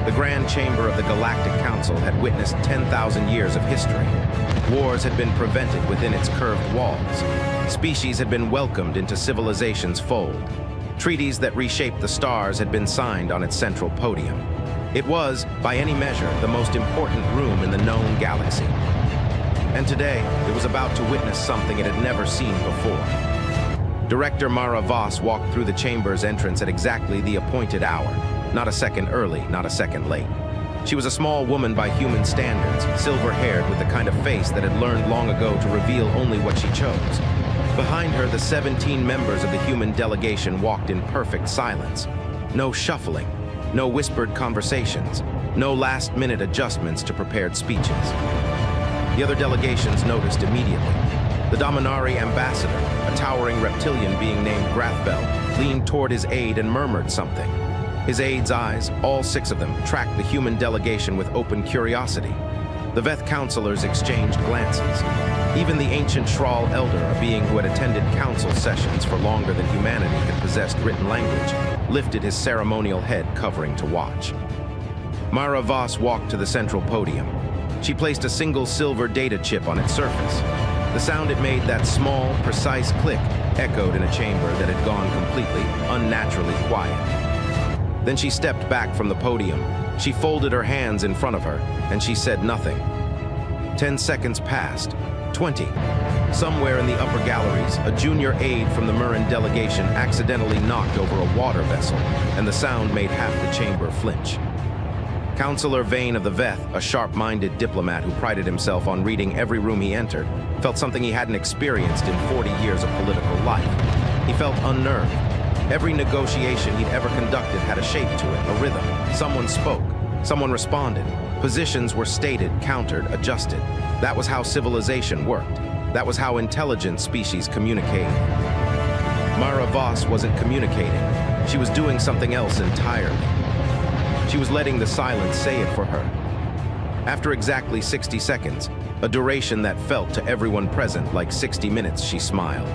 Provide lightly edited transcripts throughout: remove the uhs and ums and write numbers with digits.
The Grand Chamber of the Galactic Council had witnessed 10,000 years of history. Wars had been prevented within its curved walls. Species had been welcomed into civilization's fold. Treaties that reshaped the stars had been signed on its central podium. It was, by any measure, the most important room in the known galaxy. And today, it was about to witness something it had never seen before. Director Mara Voss walked through the chamber's entrance at exactly the appointed hour. Not a second early, not a second late. She was a small woman by human standards, silver-haired with the kind of face that had learned long ago to reveal only what she chose. Behind her, the 17 members of the human delegation walked in perfect silence. No shuffling, no whispered conversations, no last-minute adjustments to prepared speeches. The other delegations noticed immediately. The Dominari ambassador, a towering reptilian being named Grathbell, leaned toward his aide and murmured something. His aide's eyes, all 6 of them, tracked the human delegation with open curiosity. The Veth counselors exchanged glances. Even the ancient Shral elder, a being who had attended council sessions for longer than humanity had possessed written language, lifted his ceremonial head covering to watch. Mara Voss walked to the central podium. She placed a single silver data chip on its surface. The sound it made, that small, precise click, echoed in a chamber that had gone completely, unnaturally quiet. Then she stepped back from the podium. She folded her hands in front of her, and she said nothing. 10 seconds passed. 20. Somewhere in the upper galleries, a junior aide from the Murin delegation accidentally knocked over a water vessel, and the sound made half the chamber flinch. Counselor Vane of the Veth, a sharp-minded diplomat who prided himself on reading every room he entered, felt something he hadn't experienced in 40 years of political life. He felt unnerved. Every negotiation he'd ever conducted had a shape to it, a rhythm. Someone spoke, someone responded. Positions were stated, countered, adjusted. That was how civilization worked. That was how intelligent species communicated. Mara Voss wasn't communicating. She was doing something else entirely. She was letting the silence say it for her. After exactly 60 seconds, a duration that felt to everyone present like 60 minutes, she smiled.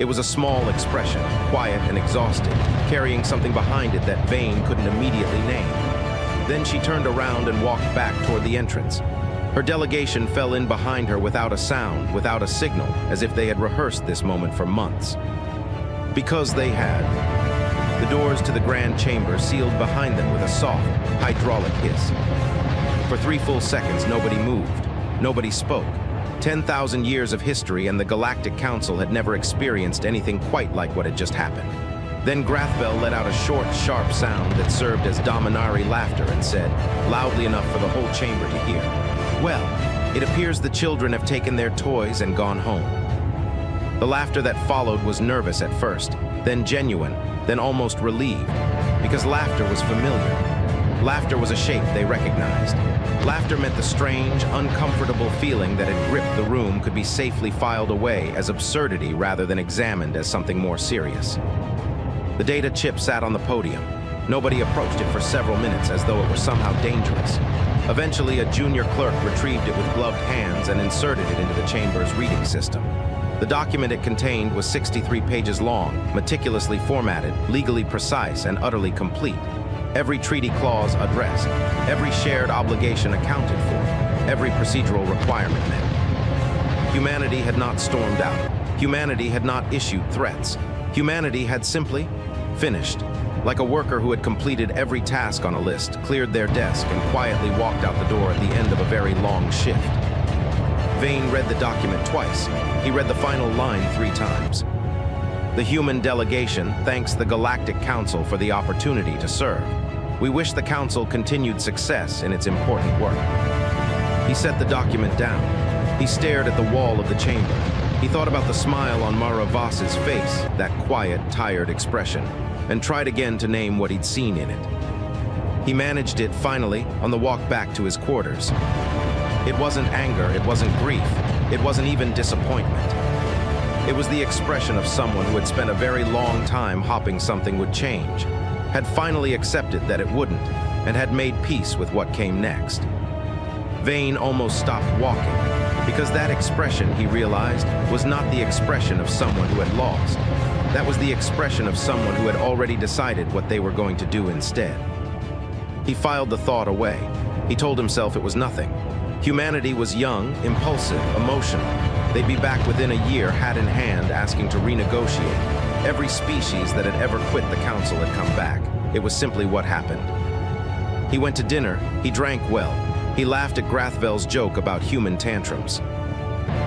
It was a small expression, quiet and exhausted, carrying something behind it that Vane couldn't immediately name. Then she turned around and walked back toward the entrance. Her delegation fell in behind her without a sound, without a signal, as if they had rehearsed this moment for months. Because they had. The doors to the Grand Chamber sealed behind them with a soft, hydraulic hiss. For 3 full seconds, nobody moved. Nobody spoke. 10,000 years of history and the Galactic Council had never experienced anything quite like what had just happened. Then Grathbell let out a short, sharp sound that served as Dominari laughter and said, loudly enough for the whole chamber to hear, "Well, it appears the children have taken their toys and gone home." The laughter that followed was nervous at first, then genuine, then almost relieved, because laughter was familiar. Laughter was a shape they recognized. Laughter meant the strange, uncomfortable feeling that had gripped the room could be safely filed away as absurdity rather than examined as something more serious. The data chip sat on the podium. Nobody approached it for several minutes as though it were somehow dangerous. Eventually, a junior clerk retrieved it with gloved hands and inserted it into the chamber's reading system. The document it contained was 63 pages long, meticulously formatted, legally precise, and utterly complete. Every treaty clause addressed, every shared obligation accounted for, every procedural requirement met. Humanity had not stormed out. Humanity had not issued threats. Humanity had simply finished. Like a worker who had completed every task on a list, cleared their desk, and quietly walked out the door at the end of a very long shift. Vane read the document twice. He read the final line 3 times. The human delegation thanks the Galactic Council for the opportunity to serve. We wish the Council continued success in its important work. He set the document down. He stared at the wall of the chamber. He thought about the smile on Mara Voss's face, that quiet, tired expression, and tried again to name what he'd seen in it. He managed it, finally, on the walk back to his quarters. It wasn't anger, it wasn't grief, it wasn't even disappointment. It was the expression of someone who had spent a very long time hoping something would change, had finally accepted that it wouldn't, and had made peace with what came next. Vane almost stopped walking, because that expression, he realized, was not the expression of someone who had lost. That was the expression of someone who had already decided what they were going to do instead. He filed the thought away. He told himself it was nothing. Humanity was young, impulsive, emotional. They'd be back within a year, hat in hand, asking to renegotiate. Every species that had ever quit the council had come back. It was simply what happened. He went to dinner. He drank well. He laughed at Grathvel's joke about human tantrums.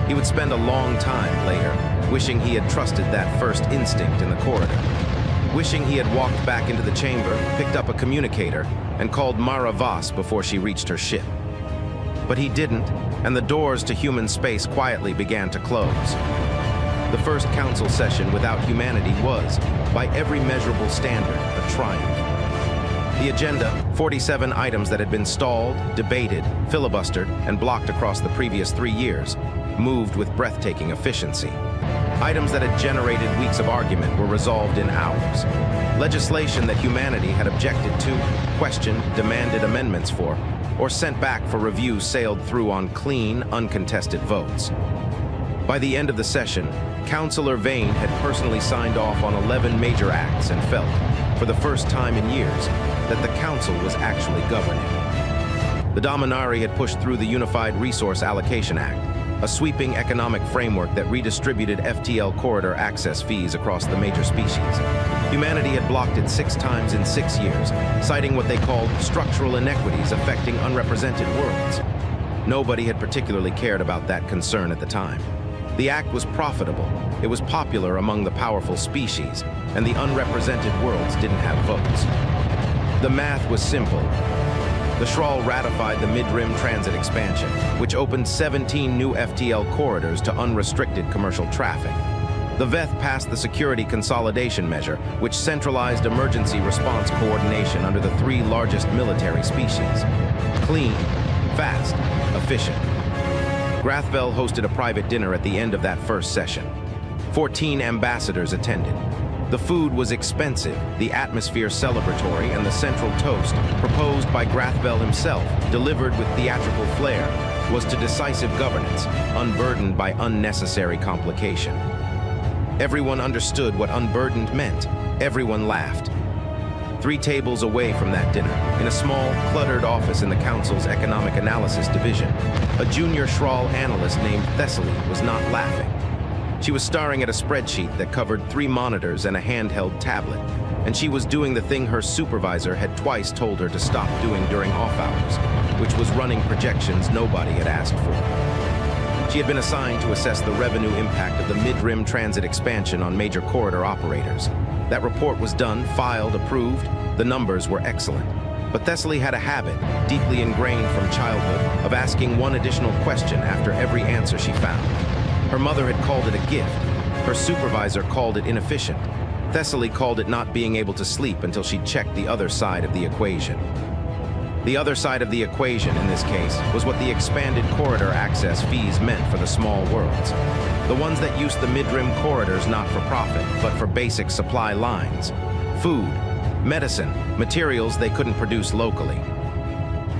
He would spend a long time later, wishing he had trusted that first instinct in the corridor. Wishing he had walked back into the chamber, picked up a communicator, and called Mara Voss before she reached her ship. But he didn't, and the doors to human space quietly began to close. The first council session without humanity was, by every measurable standard, a triumph. The agenda, 47 items that had been stalled, debated, filibustered, and blocked across the previous 3 years, moved with breathtaking efficiency. Items that had generated weeks of argument were resolved in hours. Legislation that humanity had objected to, questioned, demanded amendments for, or sent back for review sailed through on clean, uncontested votes. By the end of the session, Councillor Vane had personally signed off on 11 major acts and felt, for the first time in years, that the Council was actually governing. The Dominari had pushed through the Unified Resource Allocation Act, a sweeping economic framework that redistributed FTL corridor access fees across the major species. Humanity had blocked it 6 times in 6 years, citing what they called structural inequities affecting unrepresented worlds. Nobody had particularly cared about that concern at the time. The act was profitable, it was popular among the powerful species, and the unrepresented worlds didn't have votes. The math was simple. The Shral ratified the mid-rim transit expansion, which opened 17 new FTL corridors to unrestricted commercial traffic. The VETH passed the security consolidation measure, which centralized emergency response coordination under the 3 largest military species. Clean, fast, efficient. Grathvel hosted a private dinner at the end of that first session. 14 ambassadors attended. The food was expensive, the atmosphere celebratory, and the central toast, proposed by Grathvel himself, delivered with theatrical flair, was to decisive governance, unburdened by unnecessary complication. Everyone understood what unburdened meant. Everyone laughed. 3 tables away from that dinner, in a small, cluttered office in the Council's Economic Analysis Division, a junior Shral analyst named Thessaly was not laughing. She was staring at a spreadsheet that covered 3 monitors and a handheld tablet, and she was doing the thing her supervisor had twice told her to stop doing during off hours, which was running projections nobody had asked for. She had been assigned to assess the revenue impact of the mid-rim transit expansion on major corridor operators. That report was done, filed, approved. The numbers were excellent. But Thessaly had a habit, deeply ingrained from childhood, of asking one additional question after every answer she found. Her mother had called it a gift. Her supervisor called it inefficient. Thessaly called it not being able to sleep until she checked the other side of the equation. The other side of the equation, in this case, was what the expanded corridor access fees meant for the small worlds. The ones that used the mid-rim corridors not for profit, but for basic supply lines. Food, medicine, materials they couldn't produce locally.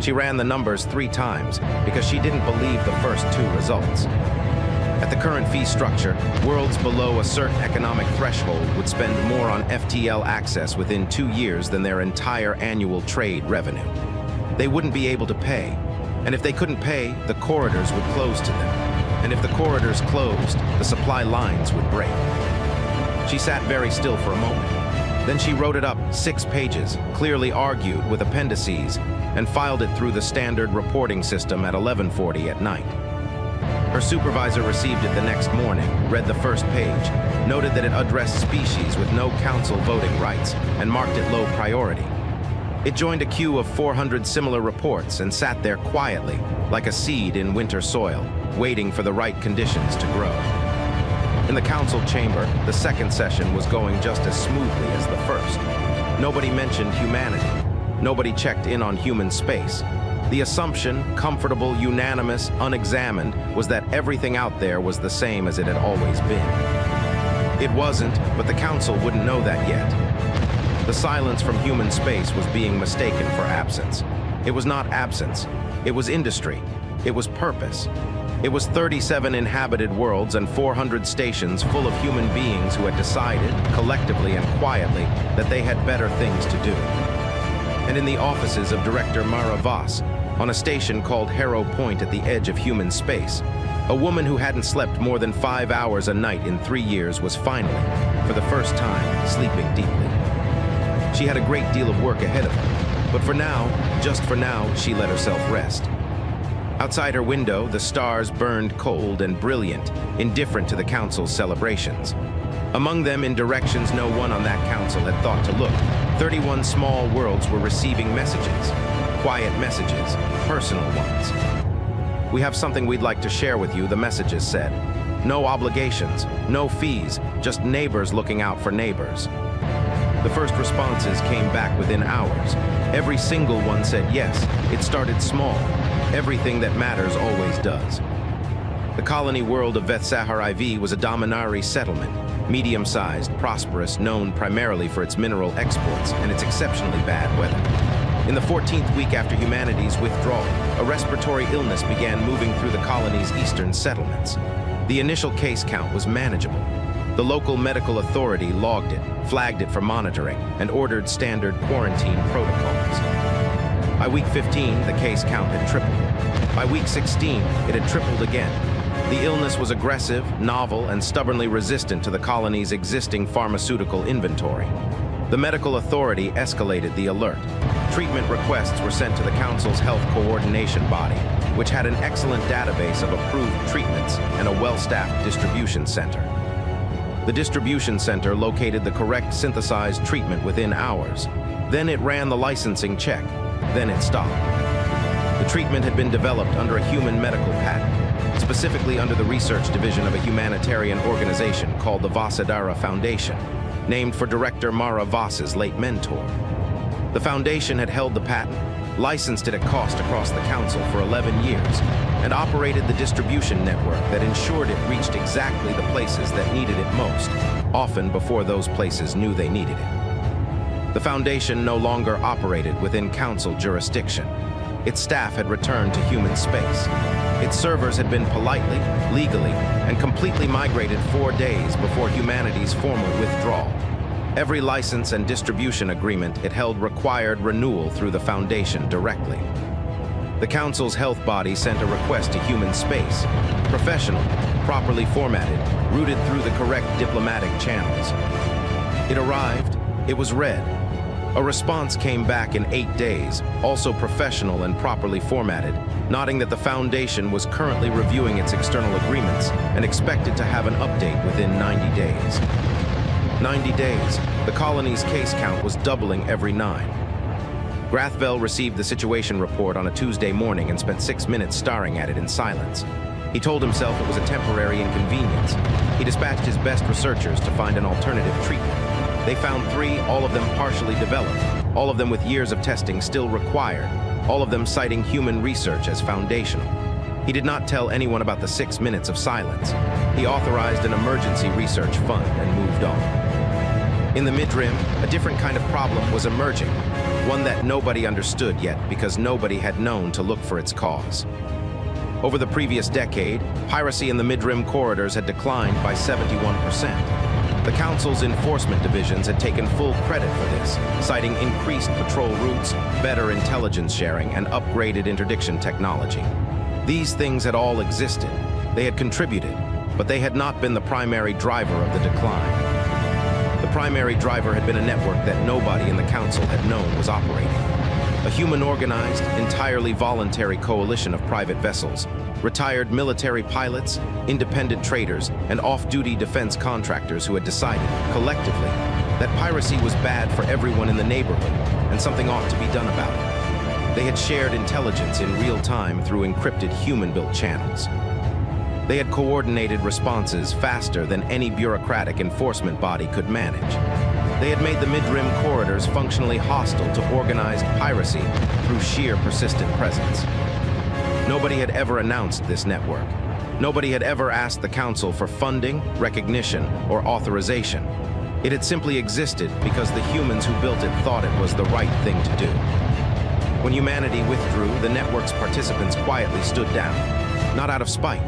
She ran the numbers 3 times because she didn't believe the first 2 results. At the current fee structure, worlds below a certain economic threshold would spend more on FTL access within 2 years than their entire annual trade revenue. They wouldn't be able to pay, and if they couldn't pay, the corridors would close to them. And if the corridors closed, the supply lines would break. She sat very still for a moment. Then she wrote it up 6 pages, clearly argued with appendices, and filed it through the standard reporting system at 11:40 at night. Her supervisor received it the next morning, read the first page, noted that it addressed species with no council voting rights, and marked it low priority. It joined a queue of 400 similar reports and sat there quietly, like a seed in winter soil, waiting for the right conditions to grow. In the council chamber, the second session was going just as smoothly as the first. Nobody mentioned humanity. Nobody checked in on human space. The assumption, comfortable, unanimous, unexamined, was that everything out there was the same as it had always been. It wasn't, but the council wouldn't know that yet. The silence from human space was being mistaken for absence. It was not absence. It was industry. It was purpose. It was 37 inhabited worlds and 400 stations full of human beings who had decided, collectively and quietly, that they had better things to do. and in the offices of Director Mara Voss, on a station called Harrow Point at the edge of human space, a woman who hadn't slept more than 5 hours a night in 3 years was finally, for the first time, sleeping deeply. She had a great deal of work ahead of her, but for now, just for now, she let herself rest. Outside her window, the stars burned cold and brilliant, indifferent to the council's celebrations. Among them, in directions no one on that council had thought to look, 31 small worlds were receiving messages. Quiet messages, personal ones. "We have something we'd like to share with you," the messages said. "No obligations, no fees, just neighbors looking out for neighbors." The first responses came back within hours. Every single one said yes. It started small. Everything that matters always does. The colony world of Veth-Sahar IV was a Dominari settlement, medium-sized, prosperous, known primarily for its mineral exports and its exceptionally bad weather. In the 14th week after humanity's withdrawal, a respiratory illness began moving through the colony's eastern settlements. The initial case count was manageable. The local medical authority logged it, flagged it for monitoring, and ordered standard quarantine protocols. By week 15, the case count had tripled. By week 16, it had tripled again. The illness was aggressive, novel, and stubbornly resistant to the colony's existing pharmaceutical inventory. The medical authority escalated the alert. Treatment requests were sent to the council's health coordination body, which had an excellent database of approved treatments and a well-staffed distribution center. The distribution center located the correct synthesized treatment within hours. Then it ran the licensing check. Then it stopped. The treatment had been developed under a human medical patent, specifically under the research division of a humanitarian organization called the Vasudhara Foundation, named for Director Mara Voss's late mentor. The foundation had held the patent, licensed it at cost across the council for 11 years, and operated the distribution network that ensured it reached exactly the places that needed it most, often before those places knew they needed it. The foundation no longer operated within council jurisdiction. Its staff had returned to human space. Its servers had been politely, legally, and completely migrated 4 days before humanity's formal withdrawal. Every license and distribution agreement it held required renewal through the foundation directly. The council's health body sent a request to human space, professional, properly formatted, routed through the correct diplomatic channels. It arrived, it was read. A response came back in 8 days, also professional and properly formatted, noting that the Foundation was currently reviewing its external agreements and expected to have an update within 90 days. 90 days, the colony's case count was doubling every 9. Grathvel received the situation report on a Tuesday morning and spent 6 minutes staring at it in silence. He told himself it was a temporary inconvenience. He dispatched his best researchers to find an alternative treatment. They found 3, all of them partially developed, all of them with years of testing still required, all of them citing human research as foundational. He did not tell anyone about the 6 minutes of silence. He authorized an emergency research fund and moved on. In the mid-rim, a different kind of problem was emerging, one that nobody understood yet because nobody had known to look for its cause. Over the previous decade, piracy in the mid-rim corridors had declined by 71%. The Council's enforcement divisions had taken full credit for this, citing increased patrol routes, better intelligence sharing, and upgraded interdiction technology. These things had all existed. They had contributed, but they had not been the primary driver of the decline. The primary driver had been a network that nobody in the Council had known was operating. A human-organized, entirely voluntary coalition of private vessels, retired military pilots, independent traders, and off-duty defense contractors who had decided, collectively, that piracy was bad for everyone in the neighborhood and something ought to be done about it. They had shared intelligence in real time through encrypted human-built channels. They had coordinated responses faster than any bureaucratic enforcement body could manage. They had made the mid-rim corridors functionally hostile to organized piracy through sheer persistent presence. Nobody had ever announced this network. Nobody had ever asked the Council for funding, recognition, or authorization. It had simply existed because the humans who built it thought it was the right thing to do. When humanity withdrew, the network's participants quietly stood down, not out of spite,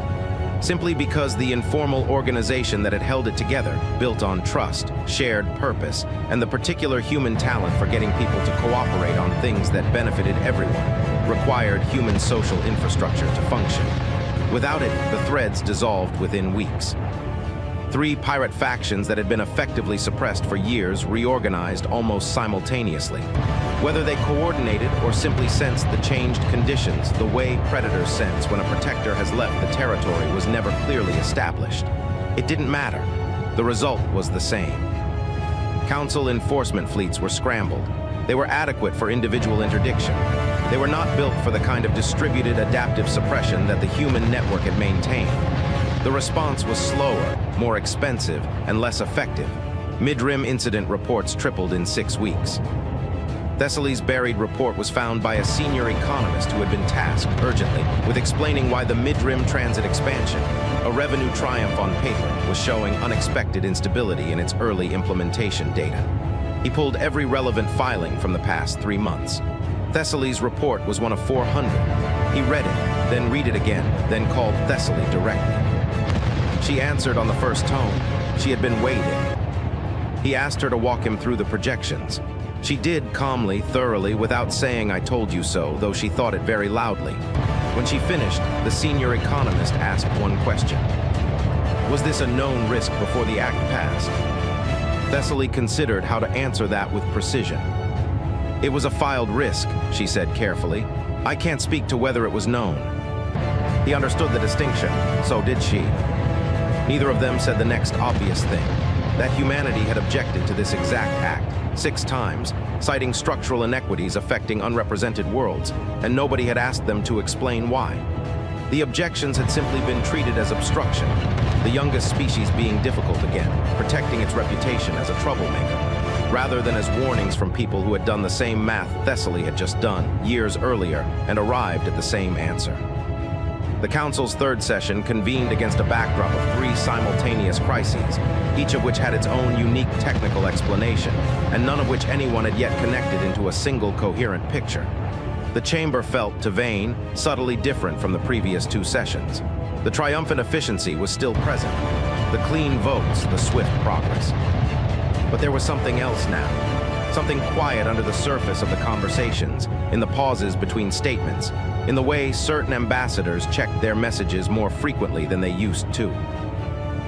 simply because the informal organization that had held it together, built on trust, shared purpose, and the particular human talent for getting people to cooperate on things that benefited everyone, required human social infrastructure to function. Without it, the threads dissolved within weeks. 3 pirate factions that had been effectively suppressed for years reorganized almost simultaneously. Whether they coordinated or simply sensed the changed conditions, the way predators sense when a protector has left the territory was never clearly established. It didn't matter. The result was the same. Council enforcement fleets were scrambled. They were adequate for individual interdiction. They were not built for the kind of distributed adaptive suppression that the human network had maintained. The response was slower, more expensive, and less effective. Mid-rim incident reports tripled in 6 weeks. Thessaly's buried report was found by a senior economist who had been tasked urgently with explaining why the mid-rim transit expansion, a revenue triumph on paper, was showing unexpected instability in its early implementation data. He pulled every relevant filing from the past 3 months. Thessaly's report was one of 400. He read it, then read it again, then called Thessaly directly. She answered on the first tone. She had been waiting. He asked her to walk him through the projections. She did calmly, thoroughly, without saying "I told you so," though she thought it very loudly. When she finished, the senior economist asked one question. Was this a known risk before the act passed? Thessaly considered how to answer that with precision. It was a filed risk, she said carefully. I can't speak to whether it was known. He understood the distinction, so did she. Neither of them said the next obvious thing, that humanity had objected to this exact act 6 times, citing structural inequities affecting unrepresented worlds, and nobody had asked them to explain why. The objections had simply been treated as obstruction, the youngest species being difficult again, protecting its reputation as a troublemaker, rather than as warnings from people who had done the same math Thessaly had just done years earlier and arrived at the same answer. The Council's 3rd session convened against a backdrop of 3 simultaneous crises, each of which had its own unique technical explanation, and none of which anyone had yet connected into a single coherent picture. The chamber felt, to Vane, subtly different from the previous 2 sessions. The triumphant efficiency was still present, the clean votes, the swift progress. But there was something else now. Something quiet under the surface of the conversations, in the pauses between statements, in the way certain ambassadors checked their messages more frequently than they used to.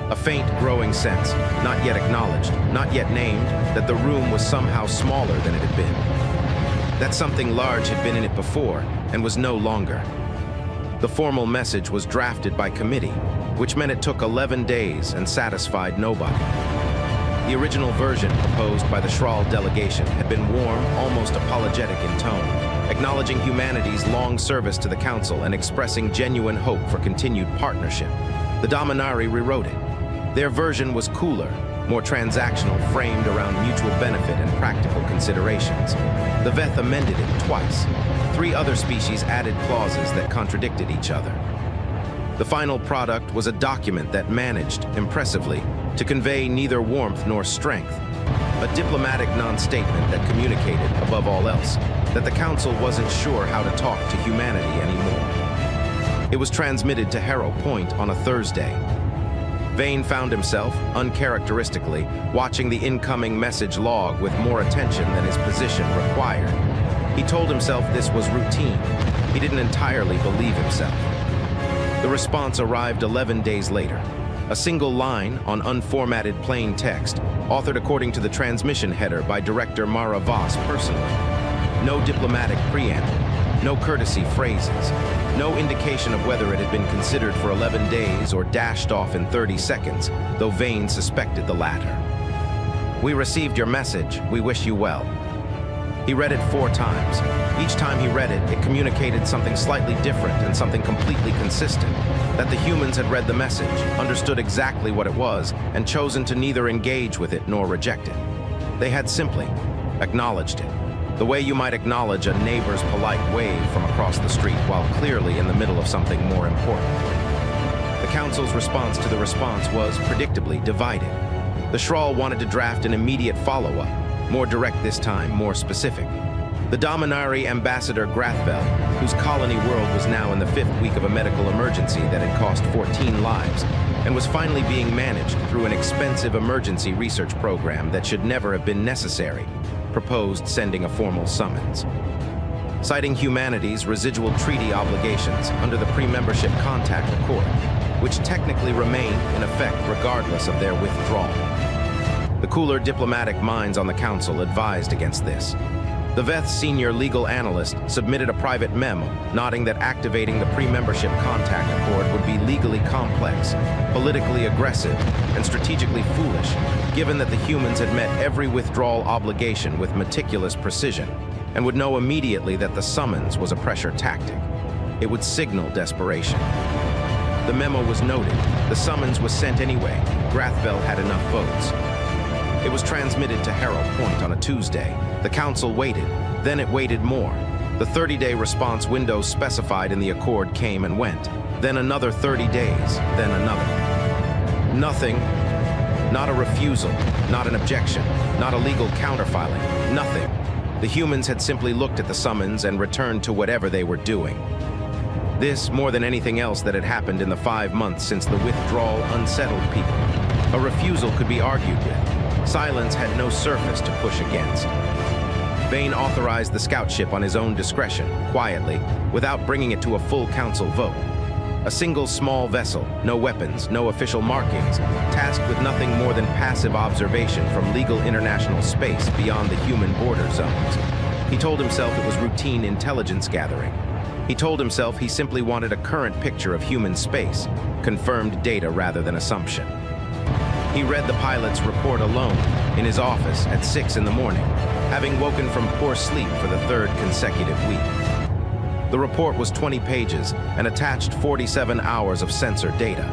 A faint, growing sense, not yet acknowledged, not yet named, that the room was somehow smaller than it had been. That something large had been in it before, and was no longer. The formal message was drafted by committee, which meant it took 11 days and satisfied nobody. The original version, proposed by the Shral delegation, had been warm, almost apologetic in tone, acknowledging humanity's long service to the Council and expressing genuine hope for continued partnership. The Dominari rewrote it. Their version was cooler, more transactional, framed around mutual benefit and practical considerations. The Veth amended it twice. 3 other species added clauses that contradicted each other. The final product was a document that managed, impressively, to convey neither warmth nor strength. A diplomatic non-statement that communicated, above all else, that the Council wasn't sure how to talk to humanity anymore. It was transmitted to Harrow Point on a Thursday. Vane found himself, uncharacteristically, watching the incoming message log with more attention than his position required. He told himself this was routine. He didn't entirely believe himself. The response arrived 11 days later. A single line on unformatted plain text, authored according to the transmission header by Director Mara Voss personally. No diplomatic preamble, no courtesy phrases, no indication of whether it had been considered for 11 days or dashed off in 30 seconds, though Vane suspected the latter. We received your message. We wish you well. He read it 4 times. Each time he read it, it communicated something slightly different and something completely consistent. That the humans had read the message, understood exactly what it was, and chosen to neither engage with it nor reject it. They had simply acknowledged it, the way you might acknowledge a neighbor's polite wave from across the street while clearly in the middle of something more important. The Council's response to the response was, predictably, divided. The Shral wanted to draft an immediate follow-up, more direct this time, more specific. The Dominari ambassador Grathvel, whose colony world was now in the 5th week of a medical emergency that had cost 14 lives, and was finally being managed through an expensive emergency research program that should never have been necessary, proposed sending a formal summons. Citing humanity's residual treaty obligations under the pre-membership contact accord, which technically remained in effect regardless of their withdrawal. The cooler diplomatic minds on the council advised against this. The VET's senior legal analyst submitted a private memo noting that activating the pre-membership contact accord would be legally complex, politically aggressive, and strategically foolish, given that the humans had met every withdrawal obligation with meticulous precision, and would know immediately that the summons was a pressure tactic. It would signal desperation. The memo was noted. The summons was sent anyway. Grathvel had enough votes. It was transmitted to Harrow Point on a Tuesday. The council waited, then it waited more. The 30-day response window specified in the accord came and went. Then another 30 days, then another. Nothing, not a refusal, not an objection, not a legal counterfiling, nothing. The humans had simply looked at the summons and returned to whatever they were doing. This, more than anything else that had happened in the 5 months since the withdrawal, unsettled people. A refusal could be argued with. Silence had no surface to push against. Vane authorized the scout ship on his own discretion, quietly, without bringing it to a full council vote. A single small vessel, no weapons, no official markings, tasked with nothing more than passive observation from legal international space beyond the human border zones. He told himself it was routine intelligence gathering. He told himself he simply wanted a current picture of human space, confirmed data rather than assumption. He read the pilot's report alone in his office at 6 in the morning, having woken from poor sleep for the 3rd consecutive week. The report was 20 pages and attached 47 hours of sensor data.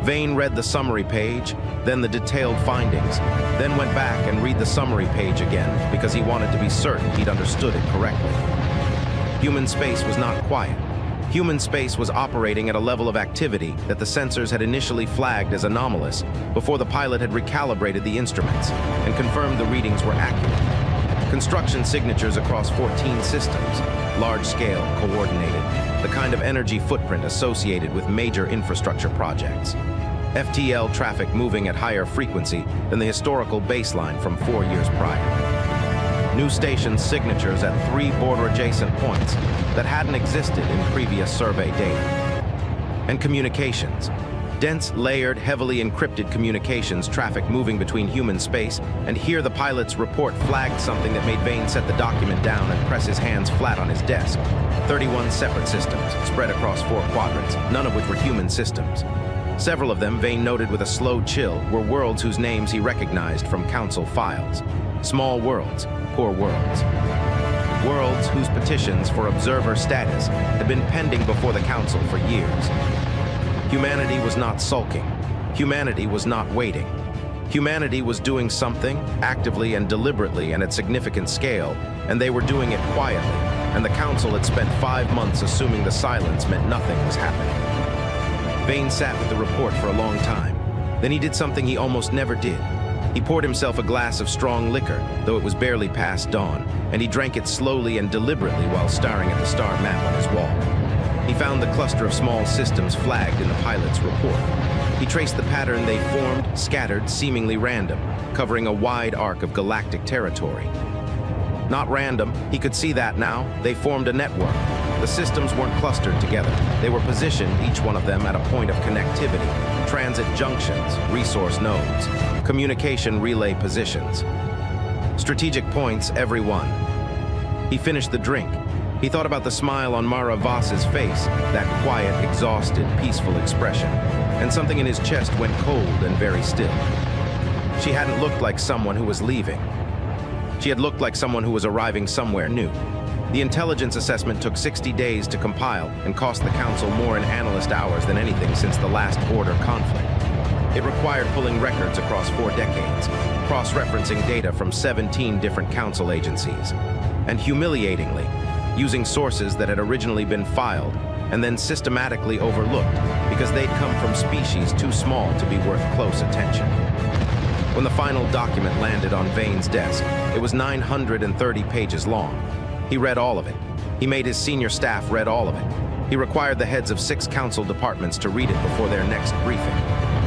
Vane read the summary page, then the detailed findings, then went back and read the summary page again because he wanted to be certain he'd understood it correctly. Human space was not quiet. Human space was operating at a level of activity that the sensors had initially flagged as anomalous before the pilot had recalibrated the instruments and confirmed the readings were accurate. Construction signatures across 14 systems, large-scale, coordinated, the kind of energy footprint associated with major infrastructure projects. FTL traffic moving at higher frequency than the historical baseline from 4 years prior. New station signatures at 3 border-adjacent points that hadn't existed in previous survey data. And communications. Dense, layered, heavily encrypted communications traffic moving between human space, and here the pilot's report flagged something that made Vane set the document down and press his hands flat on his desk. 31 separate systems, spread across 4 quadrants, none of which were human systems. Several of them, Vane noted with a slow chill, were worlds whose names he recognized from council files. Small worlds. Poor worlds. Worlds whose petitions for observer status had been pending before the council for years. Humanity was not sulking. Humanity was not waiting. Humanity was doing something, actively and deliberately and at significant scale, and they were doing it quietly, and the council had spent 5 months assuming the silence meant nothing was happening. Vane sat with the report for a long time. Then he did something he almost never did. He poured himself a glass of strong liquor, though it was barely past dawn, and he drank it slowly and deliberately while staring at the star map on his wall. He found the cluster of small systems flagged in the pilot's report. He traced the pattern they formed, scattered, seemingly random, covering a wide arc of galactic territory. Not random, he could see that now. They formed a network. The systems weren't clustered together. They were positioned, each one of them, at a point of connectivity, transit junctions, resource nodes, communication relay positions. Strategic points, every one. He finished the drink. He thought about the smile on Mara Voss's face, that quiet, exhausted, peaceful expression, and something in his chest went cold and very still. She hadn't looked like someone who was leaving. She had looked like someone who was arriving somewhere new. The intelligence assessment took 60 days to compile and cost the council more in analyst hours than anything since the last border conflict. It required pulling records across 4 decades, cross-referencing data from 17 different council agencies, and humiliatingly, using sources that had originally been filed and then systematically overlooked because they'd come from species too small to be worth close attention. When the final document landed on Vane's desk, it was 930 pages long. He read all of it. He made his senior staff read all of it. He required the heads of 6 council departments to read it before their next briefing.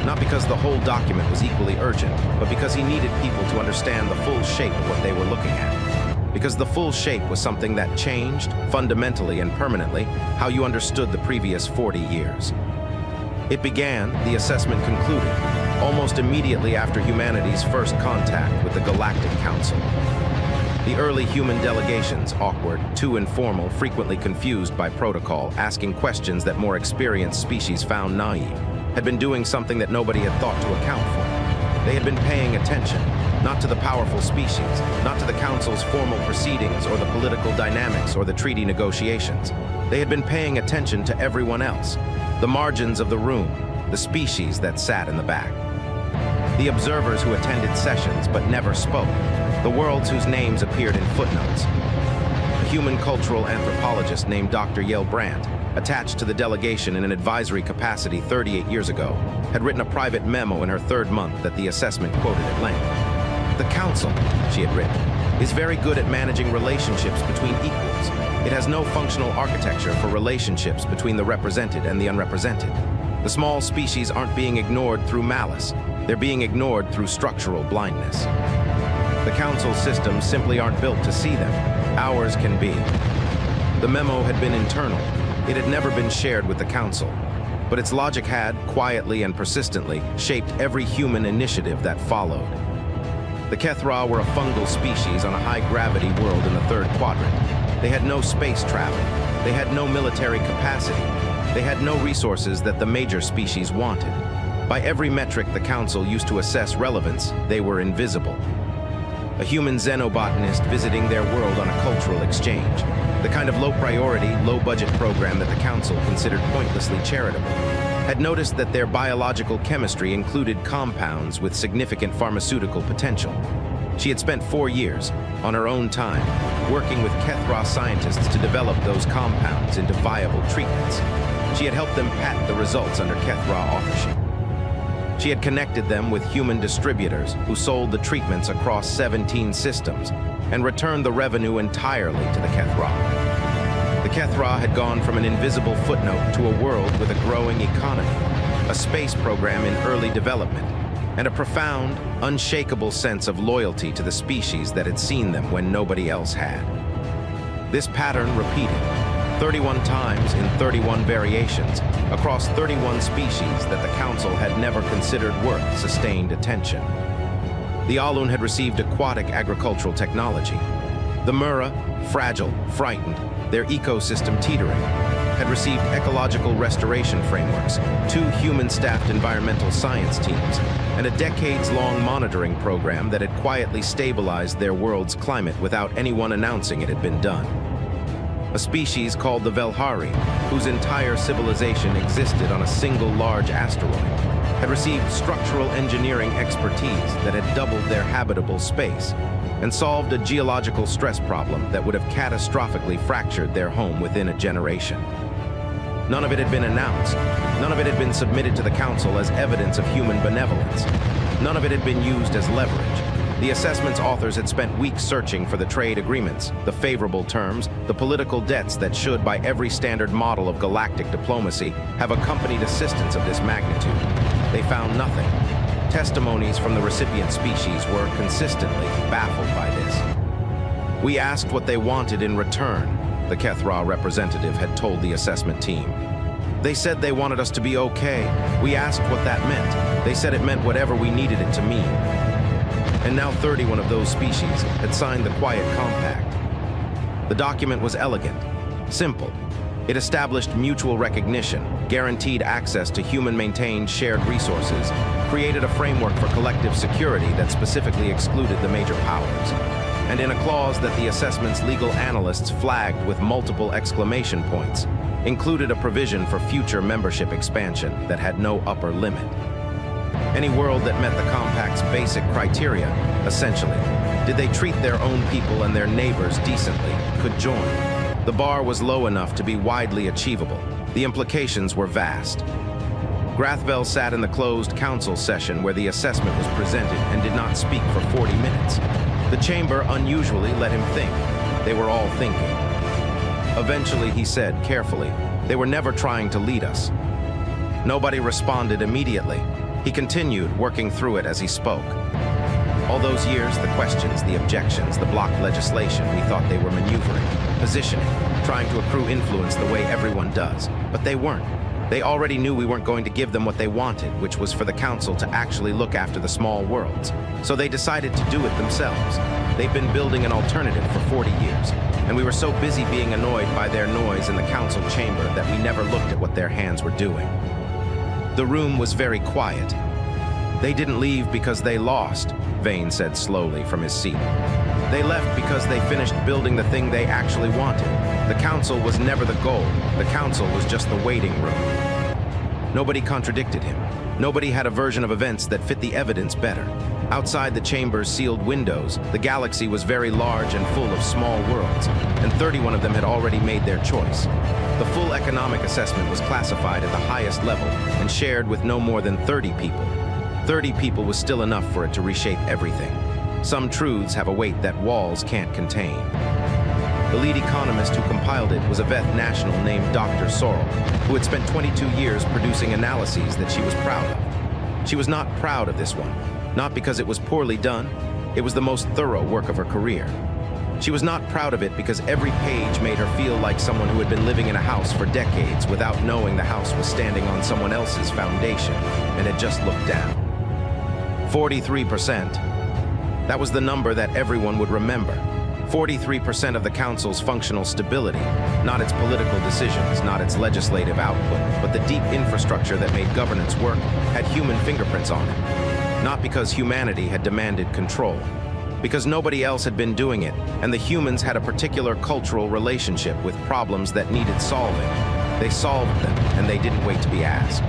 Not because the whole document was equally urgent, but because he needed people to understand the full shape of what they were looking at. Because the full shape was something that changed, fundamentally and permanently, how you understood the previous 40 years. It began, the assessment concluded, almost immediately after humanity's first contact with the Galactic Council. The early human delegations, awkward, too informal, frequently confused by protocol, asking questions that more experienced species found naive, had been doing something that nobody had thought to account for. They had been paying attention, not to the powerful species, not to the Council's formal proceedings or the political dynamics or the treaty negotiations. They had been paying attention to everyone else, the margins of the room, the species that sat in the back. The observers who attended sessions but never spoke, the worlds whose names appeared in footnotes. A human cultural anthropologist named Dr. Yale Brandt, attached to the delegation in an advisory capacity 38 years ago, had written a private memo in her 3rd month that the assessment quoted at length. The Council, she had written, is very good at managing relationships between equals. It has no functional architecture for relationships between the represented and the unrepresented. The small species aren't being ignored through malice. They're being ignored through structural blindness. The Council systems simply aren't built to see them. Ours can be. The memo had been internal. It had never been shared with the Council. But its logic had, quietly and persistently, shaped every human initiative that followed. The Kethra were a fungal species on a high-gravity world in the 3rd quadrant. They had no space travel. They had no military capacity. They had no resources that the major species wanted. By every metric the Council used to assess relevance, they were invisible. A human xenobotanist visiting their world on a cultural exchange, the kind of low-priority, low-budget program that the Council considered pointlessly charitable, had noticed that their biological chemistry included compounds with significant pharmaceutical potential. She had spent 4 years, on her own time, working with Kethra scientists to develop those compounds into viable treatments. She had helped them patent the results under Kethra authorship. She had connected them with human distributors who sold the treatments across 17 systems and returned the revenue entirely to the Kethra. The Kethra had gone from an invisible footnote to a world with a growing economy, a space program in early development, and a profound, unshakable sense of loyalty to the species that had seen them when nobody else had. This pattern repeated 31 times in 31 variations across 31 species that the Council had never considered worth sustained attention. The Alun had received aquatic agricultural technology. The Mura, fragile, frightened, their ecosystem teetering, had received ecological restoration frameworks, 2 human-staffed environmental science teams, and a decades-long monitoring program that had quietly stabilized their world's climate without anyone announcing it had been done. A species called the Velhari, whose entire civilization existed on a single large asteroid, had received structural engineering expertise that had doubled their habitable space and solved a geological stress problem that would have catastrophically fractured their home within a generation. None of it had been announced. None of it had been submitted to the Council as evidence of human benevolence. None of it had been used as leverage. The assessment's authors had spent weeks searching for the trade agreements, the favorable terms, the political debts that should, by every standard model of galactic diplomacy, have accompanied assistance of this magnitude. They found nothing. Testimonies from the recipient species were consistently baffled by this. We asked what they wanted in return, the Kethra representative had told the assessment team. They said they wanted us to be okay. We asked what that meant. They said it meant whatever we needed it to mean. And now 31 of those species had signed the Quiet Compact. The document was elegant, simple. It established mutual recognition, guaranteed access to human-maintained shared resources, created a framework for collective security that specifically excluded the major powers, and in a clause that the assessment's legal analysts flagged with multiple exclamation points, included a provision for future membership expansion that had no upper limit. Any world that met the Compact's basic criteria, essentially, did they treat their own people and their neighbors decently, could join. The bar was low enough to be widely achievable. The implications were vast. Grathvel sat in the closed council session where the assessment was presented and did not speak for 40 minutes. The chamber unusually let him think. they were all thinking. Eventually, he said, carefully, they were never trying to lead us. Nobody responded immediately. He continued, working through it as he spoke. All those years, the questions, the objections, the block legislation, we thought they were maneuvering, positioning, trying to accrue influence the way everyone does. But they weren't. They already knew we weren't going to give them what they wanted, which was for the council to actually look after the small worlds. So they decided to do it themselves. They've been building an alternative for 40 years, and we were so busy being annoyed by their noise in the council chamber that we never looked at what their hands were doing. The room was very quiet. They didn't leave because they lost, Vane said slowly from his seat. They left because they finished building the thing they actually wanted. The council was never the goal. The council was just the waiting room. Nobody contradicted him. Nobody had a version of events that fit the evidence better. Outside the chamber's sealed windows, the galaxy was very large and full of small worlds, and 31 of them had already made their choice. The full economic assessment was classified at the highest level and shared with no more than 30 people. 30 people was still enough for it to reshape everything. Some truths have a weight that walls can't contain. The lead economist who compiled it was a Veth national named Dr. Sorrell, who had spent 22 years producing analyses that she was proud of. She was not proud of this one, not because it was poorly done. It was the most thorough work of her career. She was not proud of it because every page made her feel like someone who had been living in a house for decades without knowing the house was standing on someone else's foundation and had just looked down. 43%. That was the number that everyone would remember. 43% of the council's functional stability, not its political decisions, not its legislative output, but the deep infrastructure that made governance work, had human fingerprints on it. Not because humanity had demanded control, because nobody else had been doing it, and the humans had a particular cultural relationship with problems that needed solving. They solved them, and they didn't wait to be asked.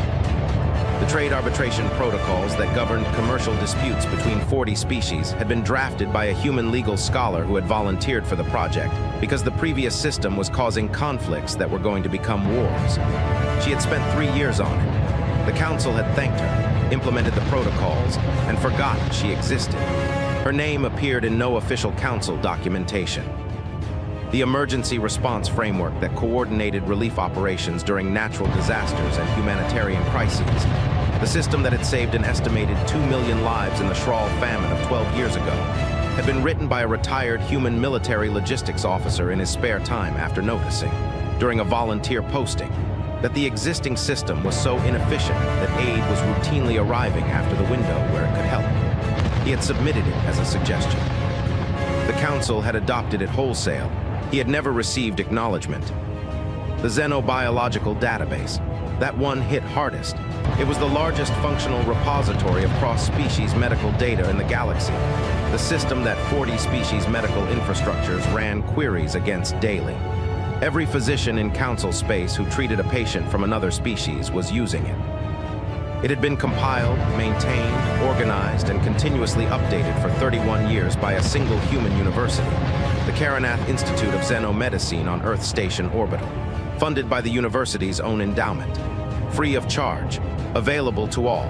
The trade arbitration protocols that governed commercial disputes between 40 species had been drafted by a human legal scholar who had volunteered for the project because the previous system was causing conflicts that were going to become wars. She had spent 3 years on it. The council had thanked her, implemented the protocols, and forgotten she existed. Her name appeared in no official council documentation. The emergency response framework that coordinated relief operations during natural disasters and humanitarian crises, the system that had saved an estimated 2 million lives in the Shral famine of 12 years ago, had been written by a retired human military logistics officer in his spare time after noticing, during a volunteer posting, that the existing system was so inefficient that aid was routinely arriving after the window where it could help. He had submitted it as a suggestion. The council had adopted it wholesale. He had never received acknowledgement. The xenobiological database, that one hit hardest. It was the largest functional repository of cross-species medical data in the galaxy, the system that 40 species medical infrastructures ran queries against daily. Every physician in council space who treated a patient from another species was using it. It had been compiled, maintained, organized, and continuously updated for 31 years by a single human university, the Karanath Institute of Xenomedicine on Earth Station Orbital, funded by the university's own endowment, free of charge, available to all.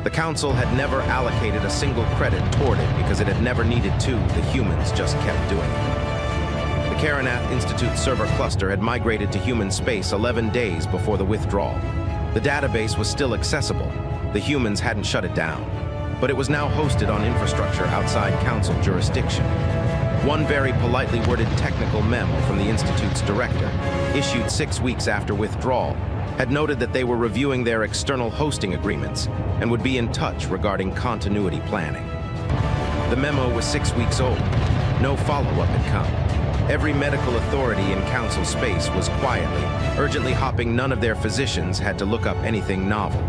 The council had never allocated a single credit toward it because it had never needed to. The humans just kept doing it. The Karanath Institute server cluster had migrated to human space 11 days before the withdrawal. The database was still accessible. The humans hadn't shut it down, but it was now hosted on infrastructure outside council jurisdiction. One very politely worded technical memo from the Institute's director, issued 6 weeks after withdrawal, had noted that they were reviewing their external hosting agreements and would be in touch regarding continuity planning. The memo was 6 weeks old. No follow-up had come. Every medical authority in council space was quietly, urgently hopping. None of their physicians had to look up anything novel.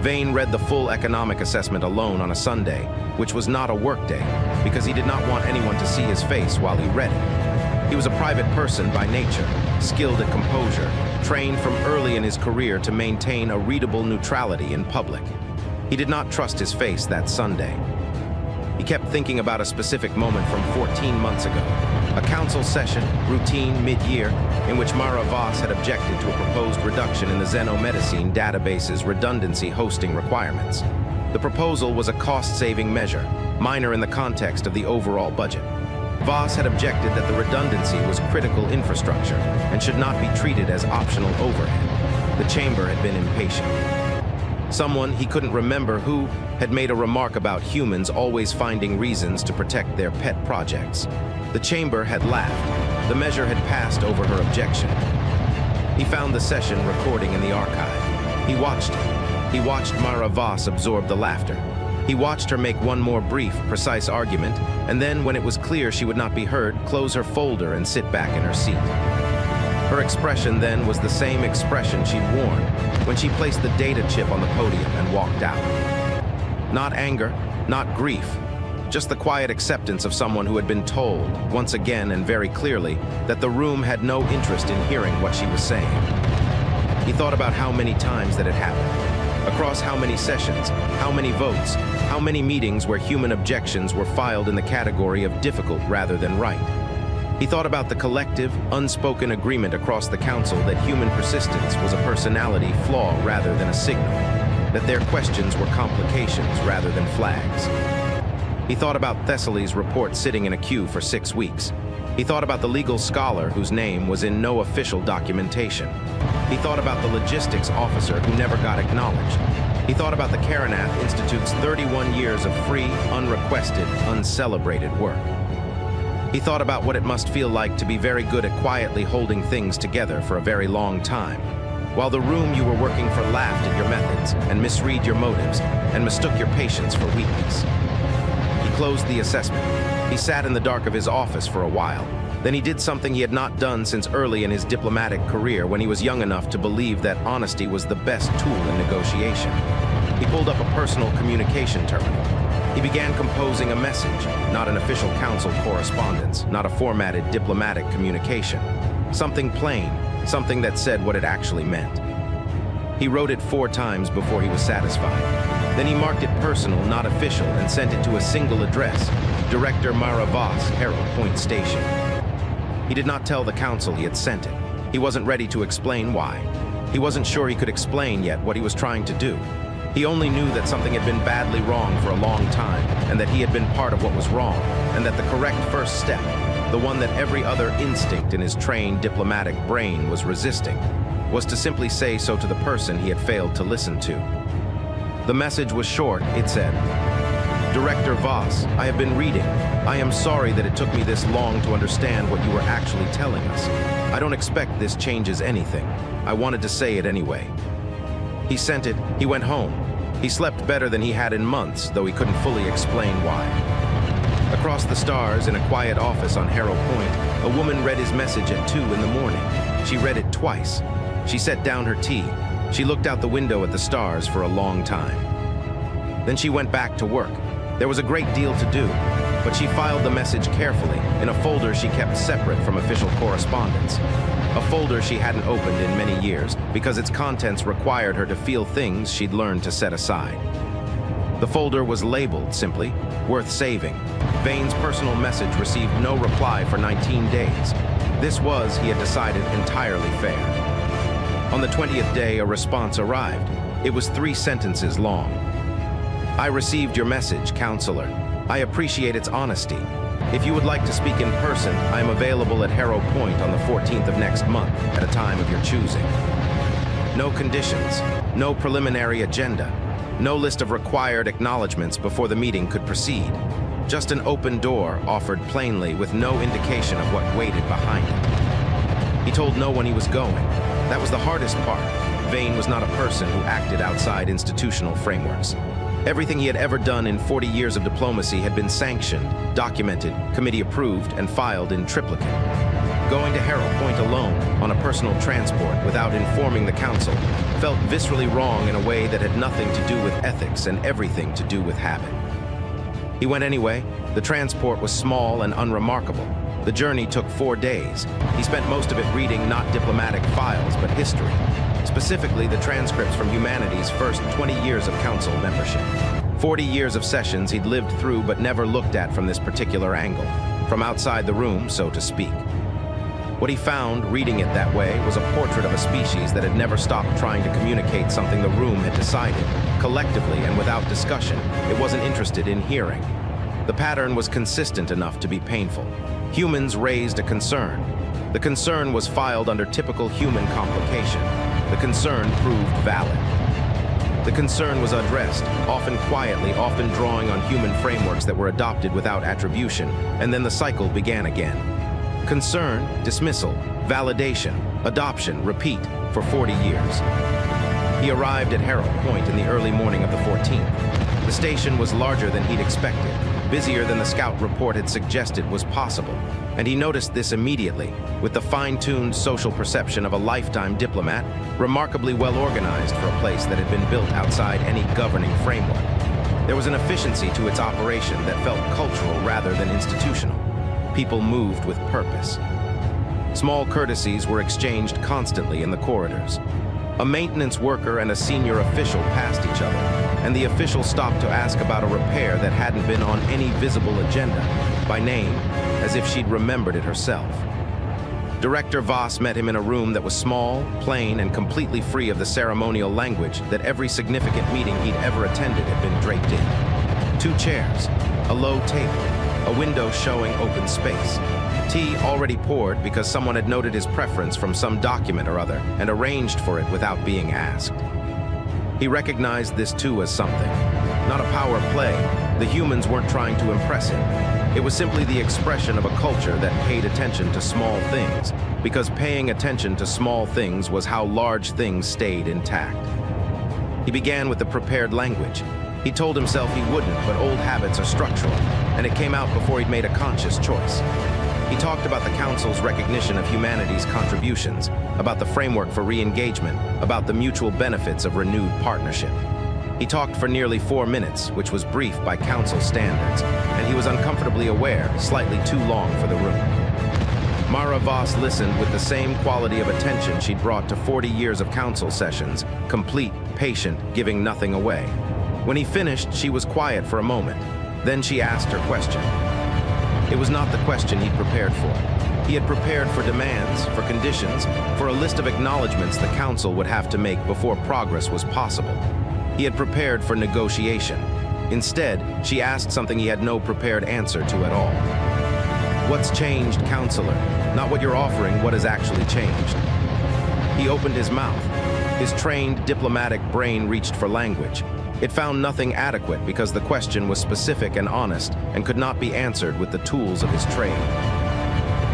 Vane read the full economic assessment alone on a Sunday, which was not a workday, because he did not want anyone to see his face while he read it. He was a private person by nature, skilled at composure, trained from early in his career to maintain a readable neutrality in public. He did not trust his face that Sunday. He kept thinking about a specific moment from 14 months ago, a council session, routine, mid-year, in which Mara Voss had objected to a proposed reduction in the Xenomedicine database's redundancy hosting requirements. The proposal was a cost-saving measure, minor in the context of the overall budget. Voss had objected that the redundancy was critical infrastructure and should not be treated as optional overhead. The chamber had been impatient. Someone, he couldn't remember who, had made a remark about humans always finding reasons to protect their pet projects. The chamber had laughed. The measure had passed over her objection. He found the session recording in the archive. He watched it. He watched Mara Voss absorb the laughter. He watched her make one more brief, precise argument, and then, when it was clear she would not be heard, close her folder and sit back in her seat. Her expression then was the same expression she'd worn when she placed the data chip on the podium and walked out. Not anger, not grief, just the quiet acceptance of someone who had been told, once again and very clearly, that the room had no interest in hearing what she was saying. He thought about how many times that had happened, across how many sessions, how many votes, how many meetings where human objections were filed in the category of difficult rather than right. He thought about the collective, unspoken agreement across the council that human persistence was a personality flaw rather than a signal, that their questions were complications rather than flags. He thought about Thessaly's report sitting in a queue for 6 weeks. He thought about the legal scholar whose name was in no official documentation. He thought about the logistics officer who never got acknowledged. He thought about the Karanath Institute's 31 years of free, unrequested, uncelebrated work. He thought about what it must feel like to be very good at quietly holding things together for a very long time, while the room you were working for laughed at your methods and misread your motives and mistook your patience for weakness. He closed the assessment. He sat in the dark of his office for a while. Then he did something he had not done since early in his diplomatic career, when he was young enough to believe that honesty was the best tool in negotiation. He pulled up a personal communication terminal. He began composing a message, not an official council correspondence, not a formatted diplomatic communication. Something plain, something that said what it actually meant. He wrote it 4 times before he was satisfied. Then he marked it personal, not official, and sent it to a single address, Director Mara Voss, Harrow Point Station. He did not tell the council he had sent it. He wasn't ready to explain why. He wasn't sure he could explain yet what he was trying to do. He only knew that something had been badly wrong for a long time, and that he had been part of what was wrong, and that the correct first step, the one that every other instinct in his trained diplomatic brain was resisting, was to simply say so to the person he had failed to listen to. The message was short. It said, "Director Voss, I have been reading. I am sorry that it took me this long to understand what you were actually telling us. I don't expect this changes anything. I wanted to say it anyway." He sent it. He went home. He slept better than he had in months, though he couldn't fully explain why. Across the stars, in a quiet office on Harrow Point, a woman read his message at 2 in the morning. She read it twice. She set down her tea. She looked out the window at the stars for a long time. Then she went back to work. There was a great deal to do, but she filed the message carefully in a folder she kept separate from official correspondence. A folder she hadn't opened in many years because its contents required her to feel things she'd learned to set aside. The folder was labeled simply, "Worth Saving." Vane's personal message received no reply for 19 days. This was, he had decided, entirely fair. On the 20th day, a response arrived. It was 3 sentences long. "I received your message, Counselor. I appreciate its honesty. If you would like to speak in person, I am available at Harrow Point on the 14th of next month at a time of your choosing." No conditions, no preliminary agenda, no list of required acknowledgments before the meeting could proceed. Just an open door offered plainly with no indication of what waited behind it. He told no one he was going. That was the hardest part. Vane was not a person who acted outside institutional frameworks. Everything he had ever done in 40 years of diplomacy had been sanctioned, documented, committee approved, and filed in triplicate. Going to Harrow Point alone, on a personal transport, without informing the council, felt viscerally wrong in a way that had nothing to do with ethics and everything to do with habit. He went anyway. The transport was small and unremarkable. The journey took 4 days. He spent most of it reading not diplomatic files, but history. Specifically, the transcripts from humanity's first 20 years of council membership. 40 years of sessions he'd lived through but never looked at from this particular angle, from outside the room, so to speak. What he found, reading it that way, was a portrait of a species that had never stopped trying to communicate something the room had decided, collectively and without discussion, it wasn't interested in hearing. The pattern was consistent enough to be painful. Humans raised a concern. The concern was filed under typical human complication. The concern proved valid. The concern was addressed, often quietly, often drawing on human frameworks that were adopted without attribution, and then the cycle began again. Concern, dismissal, validation, adoption, repeat, for 40 years. He arrived at Herald Point in the early morning of the 14th. The station was larger than he'd expected, busier than the scout report had suggested was possible, and he noticed this immediately, with the fine-tuned social perception of a lifetime diplomat, remarkably well organized for a place that had been built outside any governing framework. There was an efficiency to its operation that felt cultural rather than institutional. People moved with purpose. Small courtesies were exchanged constantly in the corridors. A maintenance worker and a senior official passed each other, and the official stopped to ask about a repair that hadn't been on any visible agenda, by name, as if she'd remembered it herself. Director Voss met him in a room that was small, plain, and completely free of the ceremonial language that every significant meeting he'd ever attended had been draped in. 2 chairs, a low table, a window showing open space. Tea already poured because someone had noted his preference from some document or other and arranged for it without being asked. He recognized this too as something. Not a power play. The humans weren't trying to impress him. It was simply the expression of a culture that paid attention to small things, because paying attention to small things was how large things stayed intact. He began with the prepared language. He told himself he wouldn't, but old habits are structural, and it came out before he'd made a conscious choice. He talked about the Council's recognition of humanity's contributions, about the framework for re-engagement, about the mutual benefits of renewed partnership. He talked for nearly 4 minutes, which was brief by Council standards, and he was uncomfortably aware, slightly too long for the room. Mara Voss listened with the same quality of attention she'd brought to 40 years of Council sessions, complete, patient, giving nothing away. When he finished, she was quiet for a moment. Then she asked her question. It was not the question he'd prepared for. He had prepared for demands, for conditions, for a list of acknowledgments the Council would have to make before progress was possible. He had prepared for negotiation. Instead, she asked something he had no prepared answer to at all. What's changed, Counselor? Not what you're offering, what has actually changed. He opened his mouth. His trained diplomatic brain reached for language. It found nothing adequate because the question was specific and honest and could not be answered with the tools of his trade.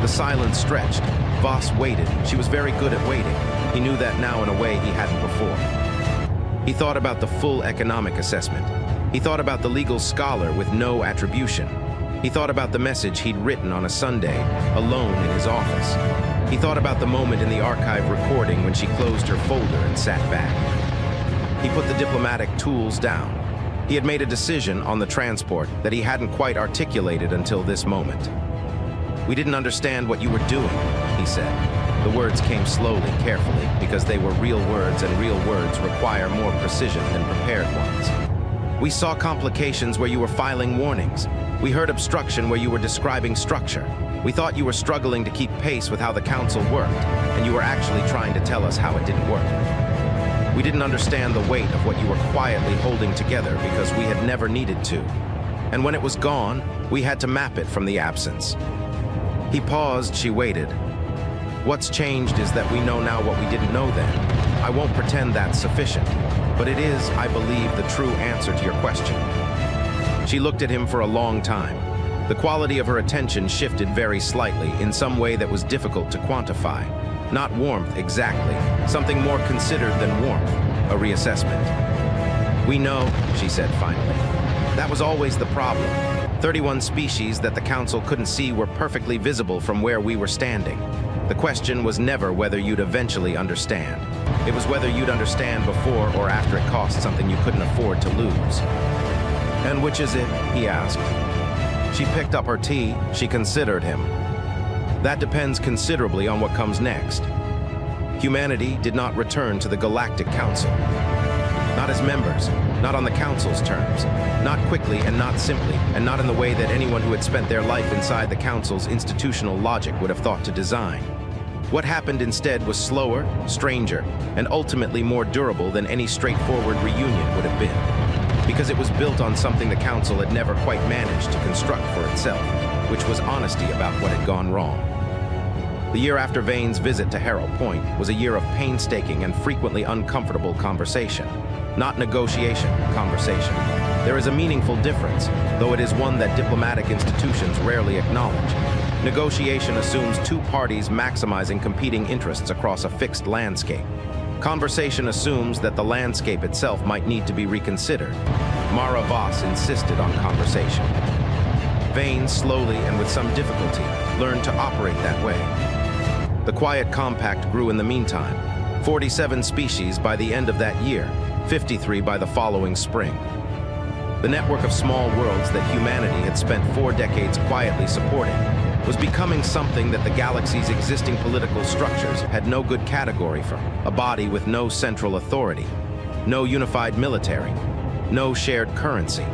The silence stretched. Voss waited. She was very good at waiting. He knew that now in a way he hadn't before. He thought about the full economic assessment. He thought about the legal scholar with no attribution. He thought about the message he'd written on a Sunday, alone in his office. He thought about the moment in the archive recording when she closed her folder and sat back. He put the diplomatic tools down. He had made a decision on the transport that he hadn't quite articulated until this moment. We didn't understand what you were doing, he said. The words came slowly, carefully, because they were real words, and real words require more precision than prepared ones. We saw complications where you were filing warnings. We heard obstruction where you were describing structure. We thought you were struggling to keep pace with how the Council worked, and you were actually trying to tell us how it didn't work. We didn't understand the weight of what you were quietly holding together because we had never needed to. And when it was gone, we had to map it from the absence. He paused, she waited. What's changed is that we know now what we didn't know then. I won't pretend that's sufficient, but it is, I believe, the true answer to your question. She looked at him for a long time. The quality of her attention shifted very slightly in some way that was difficult to quantify. Not warmth, exactly. Something more considered than warmth. A reassessment. We know, she said finally. That was always the problem. 31 species that the Council couldn't see were perfectly visible from where we were standing. The question was never whether you'd eventually understand. It was whether you'd understand before or after it cost something you couldn't afford to lose. And which is it? He asked. She picked up her tea. She considered him. That depends considerably on what comes next. Humanity did not return to the Galactic Council. Not as members, not on the Council's terms, not quickly and not simply, and not in the way that anyone who had spent their life inside the Council's institutional logic would have thought to design. What happened instead was slower, stranger, and ultimately more durable than any straightforward reunion would have been. because it was built on something the Council had never quite managed to construct for itself, which was honesty about what had gone wrong. The year after Vane's visit to Harrow Point was a year of painstaking and frequently uncomfortable conversation. Not negotiation, conversation. There is a meaningful difference, though it is one that diplomatic institutions rarely acknowledge. Negotiation assumes two parties maximizing competing interests across a fixed landscape. Conversation assumes that the landscape itself might need to be reconsidered. Mara Voss insisted on conversation. Vane slowly and with some difficulty learned to operate that way. The quiet compact grew in the meantime. 47 species by the end of that year, 53 by the following spring. The network of small worlds that humanity had spent 4 decades quietly supporting was becoming something that the galaxy's existing political structures had no good category for. A body with no central authority, no unified military, no shared currency,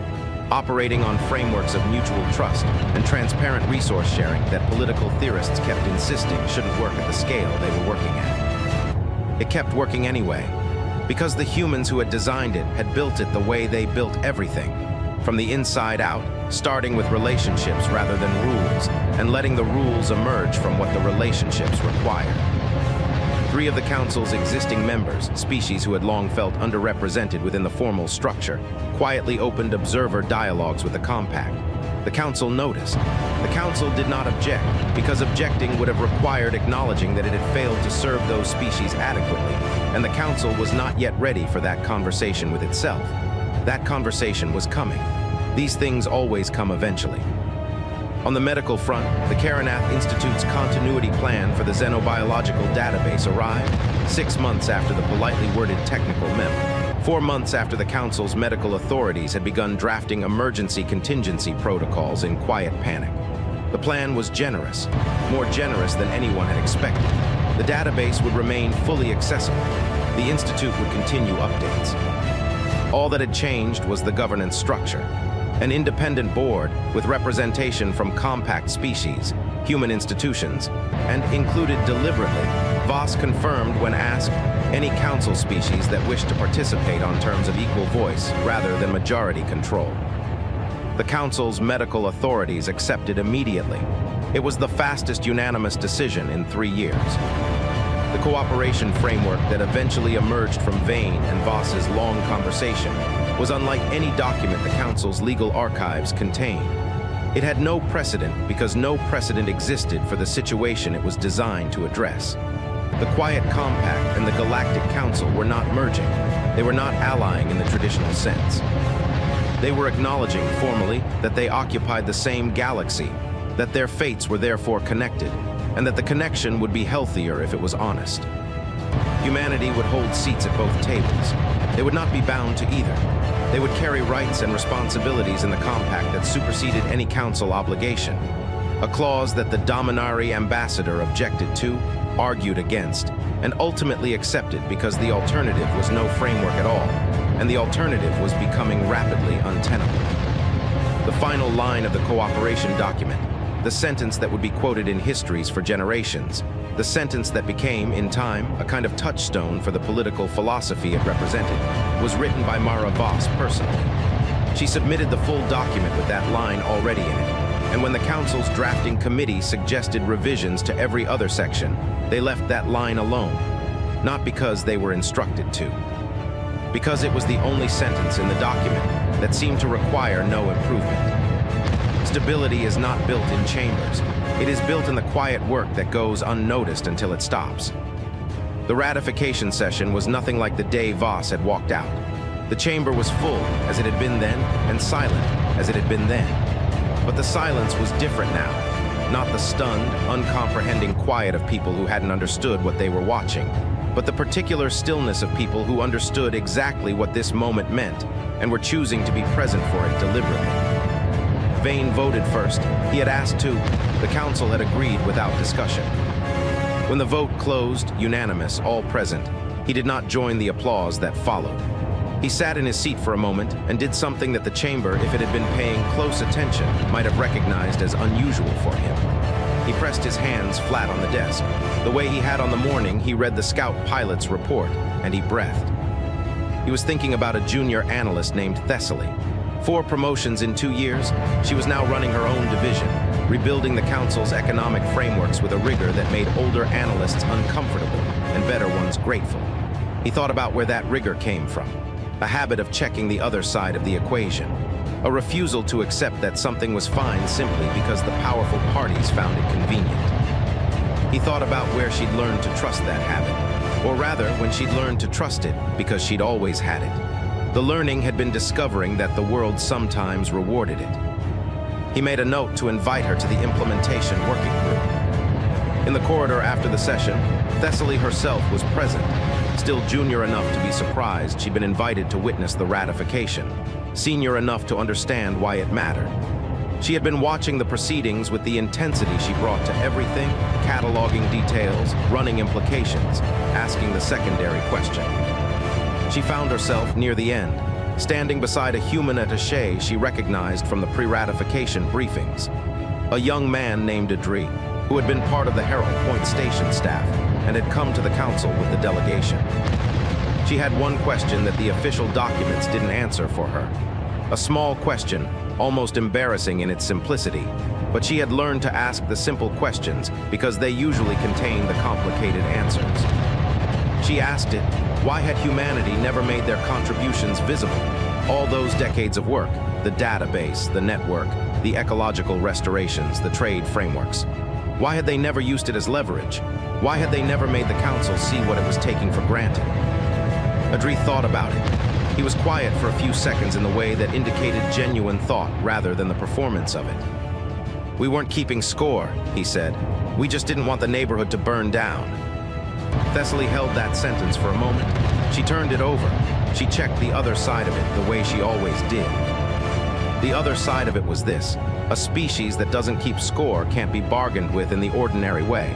operating on frameworks of mutual trust and transparent resource sharing that political theorists kept insisting shouldn't work at the scale they were working at. It kept working anyway, because the humans who had designed it had built it the way they built everything, from the inside out, starting with relationships rather than rules, and letting the rules emerge from what the relationships required. 3 of the Council's existing members, species who had long felt underrepresented within the formal structure, quietly opened observer dialogues with the Compact. The Council noticed. The Council did not object, because objecting would have required acknowledging that it had failed to serve those species adequately, and the Council was not yet ready for that conversation with itself. That conversation was coming. These things always come eventually. On the medical front, the Karanath Institute's continuity plan for the xenobiological database arrived 6 months after the politely worded technical memo. 4 months after the Council's medical authorities had begun drafting emergency contingency protocols in quiet panic. The plan was generous, more generous than anyone had expected. The database would remain fully accessible. The Institute would continue updates. All that had changed was the governance structure. An independent board with representation from compact species, human institutions, and included deliberately, Voss confirmed when asked, any council species that wished to participate on terms of equal voice rather than majority control. The Council's medical authorities accepted immediately. It was the fastest unanimous decision in 3 years. The cooperation framework that eventually emerged from Vane and Voss's long conversation was unlike any document the Council's legal archives contained. It had no precedent because no precedent existed for the situation it was designed to address. The Quiet Compact and the Galactic Council were not merging. They were not allying in the traditional sense. They were acknowledging formally that they occupied the same galaxy, that their fates were therefore connected, and that the connection would be healthier if it was honest. Humanity would hold seats at both tables. They would not be bound to either. They would carry rights and responsibilities in the compact that superseded any council obligation, a clause that the Dominari ambassador objected to, argued against, and ultimately accepted because the alternative was no framework at all, and the alternative was becoming rapidly untenable. The final line of the cooperation document, the sentence that would be quoted in histories for generations, the sentence that became, in time, a kind of touchstone for the political philosophy it represented, was written by Mara Voss personally. She submitted the full document with that line already in it, and when the Council's drafting committee suggested revisions to every other section, they left that line alone, not because they were instructed to, because it was the only sentence in the document that seemed to require no improvement. Stability is not built in chambers. It is built in the quiet work that goes unnoticed until it stops. The ratification session was nothing like the day Voss had walked out. The chamber was full, as it had been then, and silent, as it had been then. But the silence was different now. Not the stunned, uncomprehending quiet of people who hadn't understood what they were watching, but the particular stillness of people who understood exactly what this moment meant and were choosing to be present for it deliberately. Vane voted first. He had asked to. The Council had agreed without discussion. When the vote closed, unanimous, all present, he did not join the applause that followed. He sat in his seat for a moment and did something that the chamber, if it had been paying close attention, might have recognized as unusual for him. He pressed his hands flat on the desk. The way he had on the morning, he read the scout pilot's report, and he breathed. He was thinking about a junior analyst named Thessaly. 4 promotions in 2 years, she was now running her own division, rebuilding the council's economic frameworks with a rigor that made older analysts uncomfortable and better ones grateful. He thought about where that rigor came from, a habit of checking the other side of the equation, a refusal to accept that something was fine simply because the powerful parties found it convenient. He thought about where she'd learned to trust that habit, or rather, when she'd learned to trust it because she'd always had it. The learning had been discovering that the world sometimes rewarded it. He made a note to invite her to the implementation working group. In the corridor after the session, Thessaly herself was present. Still junior enough to be surprised she'd been invited to witness the ratification, senior enough to understand why it mattered. She had been watching the proceedings with the intensity she brought to everything, cataloging details, running implications, asking the secondary question. She found herself near the end, standing beside a human attaché she recognized from the pre-ratification briefings. A young man named Adri, who had been part of the Herald Point Station staff and had come to the council with the delegation. She had one question that the official documents didn't answer for her. A small question, almost embarrassing in its simplicity, but she had learned to ask the simple questions because they usually contain the complicated answers. She asked it, why had humanity never made their contributions visible? All those decades of work, the database, the network, the ecological restorations, the trade frameworks. Why had they never used it as leverage? Why had they never made the council see what it was taking for granted? Adri thought about it. He was quiet for a few seconds in the way that indicated genuine thought rather than the performance of it. We weren't keeping score, he said. We just didn't want the neighborhood to burn down. Thessaly held that sentence for a moment. She turned it over. She checked the other side of it the way she always did. The other side of it was this. A species that doesn't keep score can't be bargained with in the ordinary way,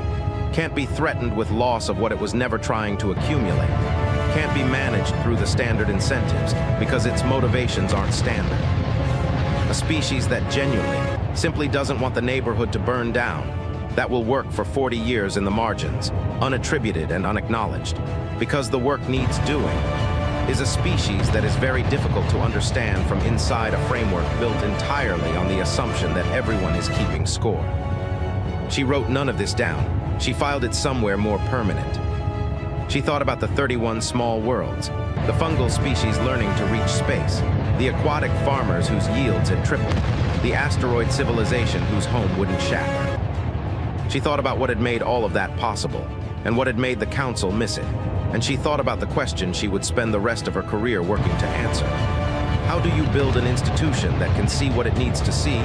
can't be threatened with loss of what it was never trying to accumulate, can't be managed through the standard incentives because its motivations aren't standard. A species that genuinely simply doesn't want the neighborhood to burn down, that will work for 40 years in the margins, unattributed and unacknowledged, because the work needs doing, is a species that is very difficult to understand from inside a framework built entirely on the assumption that everyone is keeping score. She wrote none of this down. She filed it somewhere more permanent. She thought about the 31 small worlds, the fungal species learning to reach space, the aquatic farmers whose yields had tripled, the asteroid civilization whose home wouldn't shatter. She thought about what had made all of that possible, and what had made the council miss it. And she thought about the question she would spend the rest of her career working to answer. How do you build an institution that can see what it needs to see,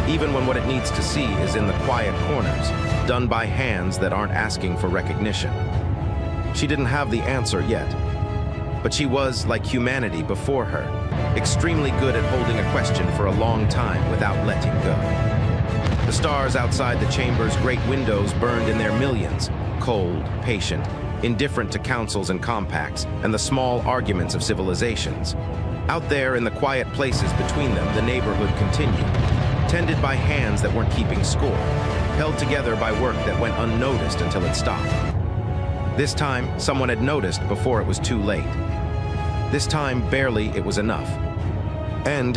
even when what it needs to see is in the quiet corners, done by hands that aren't asking for recognition? She didn't have the answer yet, but she was, like humanity before her, extremely good at holding a question for a long time without letting go. The stars outside the chamber's great windows burned in their millions, cold, patient, indifferent to councils and compacts, and the small arguments of civilizations. Out there in the quiet places between them, the neighborhood continued, tended by hands that weren't keeping score, held together by work that went unnoticed until it stopped. This time, someone had noticed before it was too late. This time, barely it was enough. And